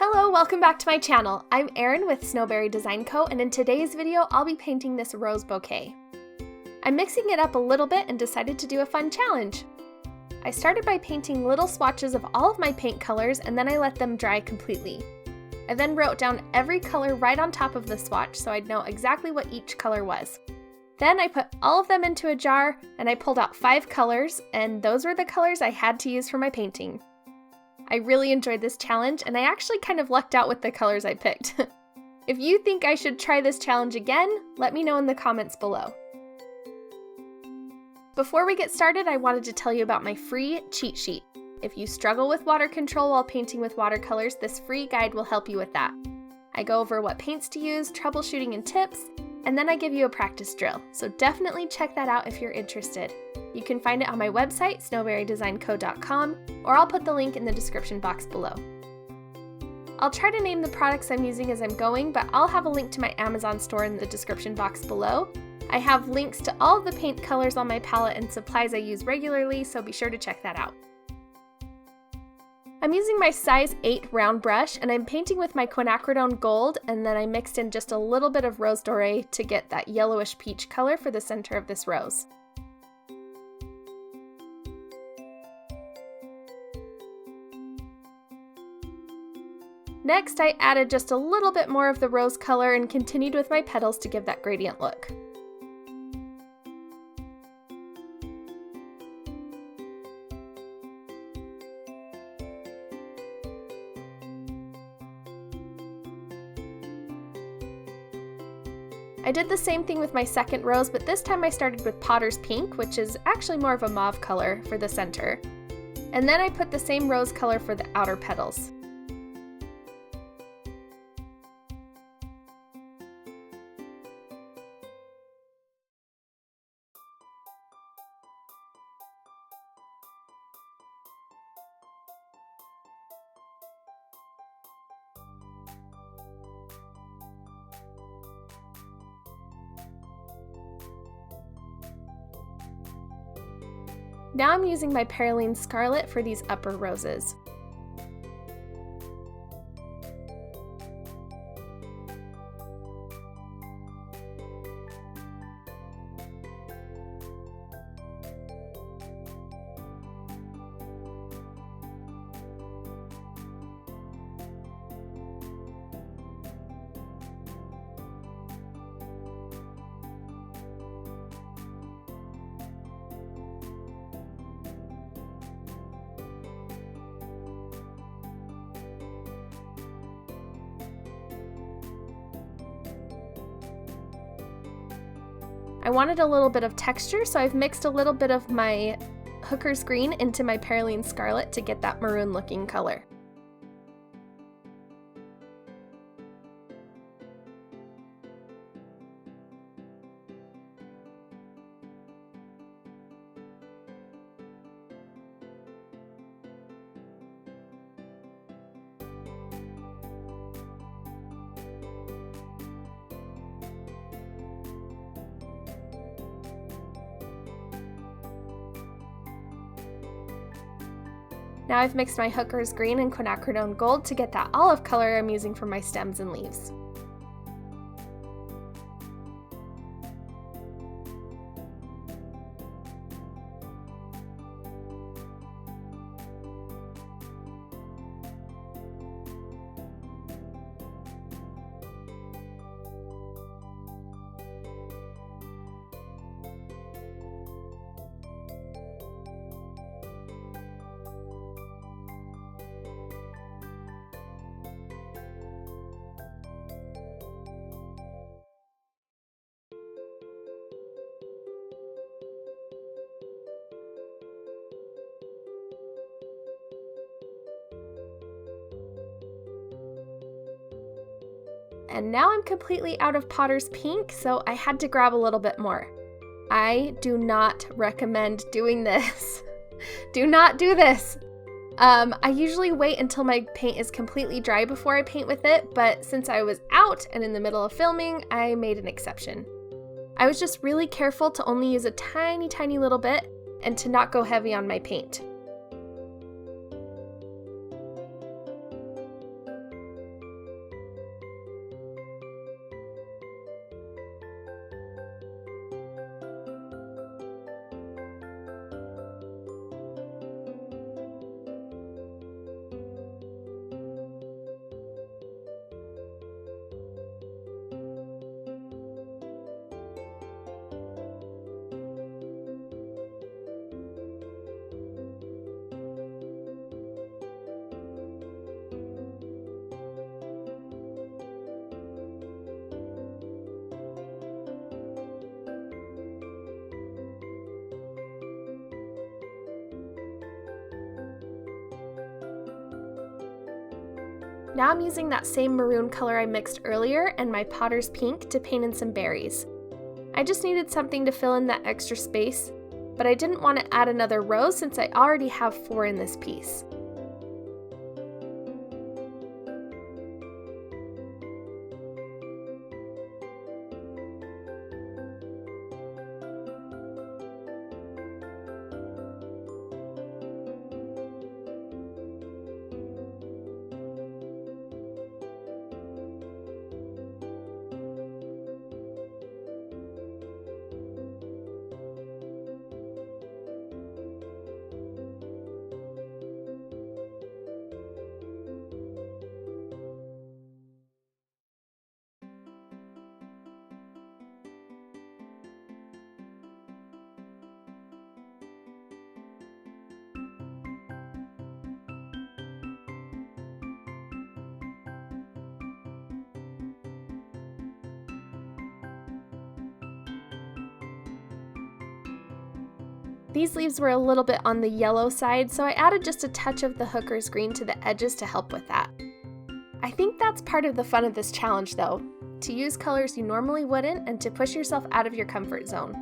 Hello, welcome back to my channel. I'm Erin with Snowberry Design Co, and in today's video, I'll be painting this rose bouquet. I'm mixing it up a little bit and decided to do a fun challenge. I started by painting little swatches of all of my paint colors, and then I let them dry completely. I then wrote down every color right on top of the swatch so I'd know exactly what each color was. Then I put all of them into a jar, and I pulled out 5 colors, and those were the colors I had to use for my painting. I really enjoyed this challenge, and I actually kind of lucked out with the colors I picked. If you think I should try this challenge again, let me know in the comments below. Before we get started, I wanted to tell you about my free cheat sheet. If you struggle with water control while painting with watercolors, this free guide will help you with that. I go over what paints to use, troubleshooting and tips, and then I give you a practice drill, so definitely check that out if you're interested. You can find it on my website, snowberrydesignco.com, or I'll put the link in the description box below. I'll try to name the products I'm using as I'm going, but I'll have a link to my Amazon store in the description box below. I have links to all of the paint colors on my palette and supplies I use regularly, so be sure to check that out. I'm using my size 8 round brush, and I'm painting with my quinacridone gold, and then I mixed in just a little bit of rose doré to get that yellowish peach color for the center of this rose. Next, I added just a little bit more of the rose color and continued with my petals to give that gradient look. I did the same thing with my second rose, but this time I started with Potter's Pink, which is actually more of a mauve color for the center. And then I put the same rose color for the outer petals. Now I'm using my Perylene Scarlet for these upper roses. I wanted a little bit of texture, so I've mixed a little bit of my Hooker's Green into my Perylene Scarlet to get that maroon looking color. Now I've mixed my Hooker's Green and quinacridone gold to get that olive color I'm using for my stems and leaves. And now I'm completely out of Potter's Pink, so I had to grab a little bit more. I do not recommend doing this. Do not do this. I usually wait until my paint is completely dry before I paint with it, but since I was out and in the middle of filming, I made an exception. I was just really careful to only use a tiny little bit and to not go heavy on my paint. Now I'm using that same maroon color I mixed earlier and my Potter's Pink to paint in some berries. I just needed something to fill in that extra space, but I didn't want to add another rose since I already have 4 in this piece. These leaves were a little bit on the yellow side, so I added just a touch of the hooker's green to the edges to help with that. I think that's part of the fun of this challenge though, to use colors you normally wouldn't and to push yourself out of your comfort zone.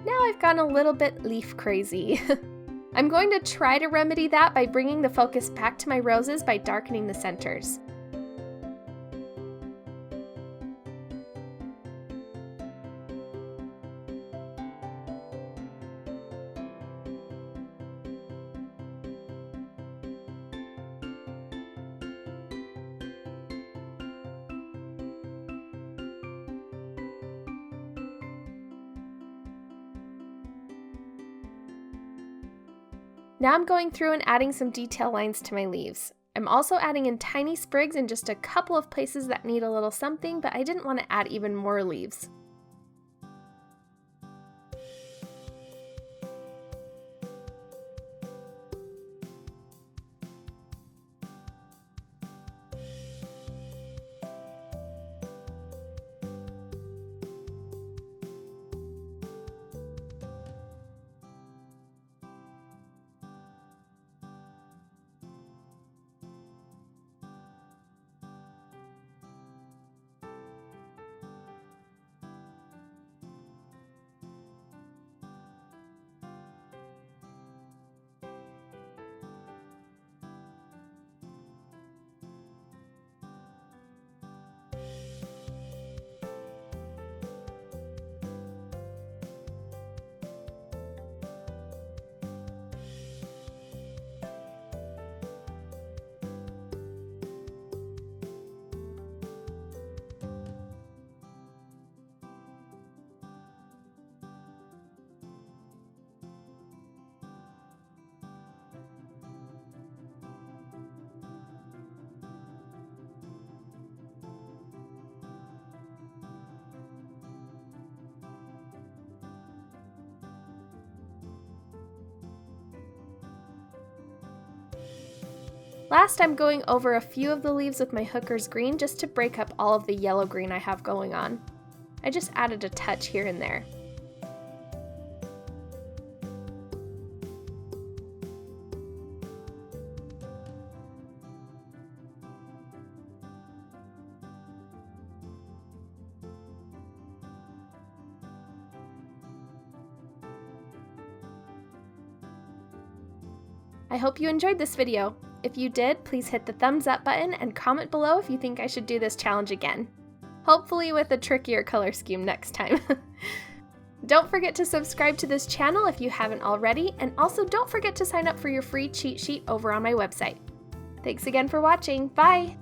Now I've gone a little bit leaf crazy. I'm going to try to remedy that by bringing the focus back to my roses by darkening the centers. Now I'm going through and adding some detail lines to my leaves. I'm also adding in tiny sprigs in just a couple of places that need a little something, but I didn't want to add even more leaves. Last, I'm going over a few of the leaves with my hooker's green just to break up all of the yellow green I have going on. I just added a touch here and there. I hope you enjoyed this video. If you did, please hit the thumbs up button and comment below if you think I should do this challenge again. Hopefully with a trickier color scheme next time. Don't forget to subscribe to this channel if you haven't already, and also don't forget to sign up for your free cheat sheet over on my website. Thanks again for watching. Bye!